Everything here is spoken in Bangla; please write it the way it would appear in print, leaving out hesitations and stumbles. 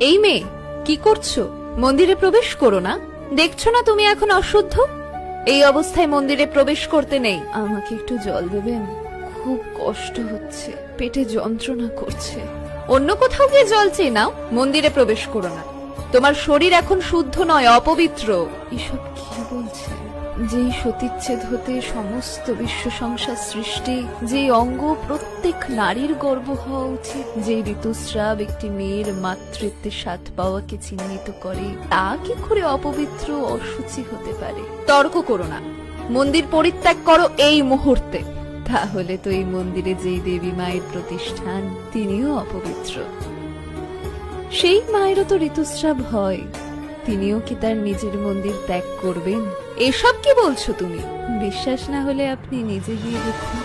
এই মেয়ে, কি করছো? মন্দিরে প্রবেশ করো না। দেখছো না তুমি এখন অশুদ্ধ? এই অবস্থায় মন্দিরে প্রবেশ করতে নেই। আমাকে একটু জল দেবেন? খুব কষ্ট হচ্ছে, পেটে যন্ত্রণা করছে। অন্য কোথাও গিয়ে জল চেয়ে নাও, মন্দিরে প্রবেশ করো না। তোমার শরীর এখন শুদ্ধ নয়, অপবিত্র। এসব কি বলছে? যেই সতীচ্ছেদ হতে সমস্ত বিশ্ব সংসার সৃষ্টি, যে অঙ্গ প্রত্যেক নারীর গর্ব হওয়া উচিত, যে ঋতুস্রাব একটি মেয়ের মাতৃত্বের স্বাদ পাওয়াকে চিহ্নিত করে, তা কি করে অপবিত্র অসুচি হতে পারে? তর্ক করো না, মন্দির পরিত্যাগ করো এই মুহূর্তে। তাহলে তো এই মন্দিরে যেই দেবী মায়ের প্রতিষ্ঠান, তিনিও অপবিত্র। সেই মায়েরও তো ঋতুস্রাব হয়, তিনিও কি তার নিজের মন্দির ত্যাগ করবেন? এসব কি বলছো তুমি? বিশ্বাস না হলে আপনি নিজে গিয়ে দেখুন।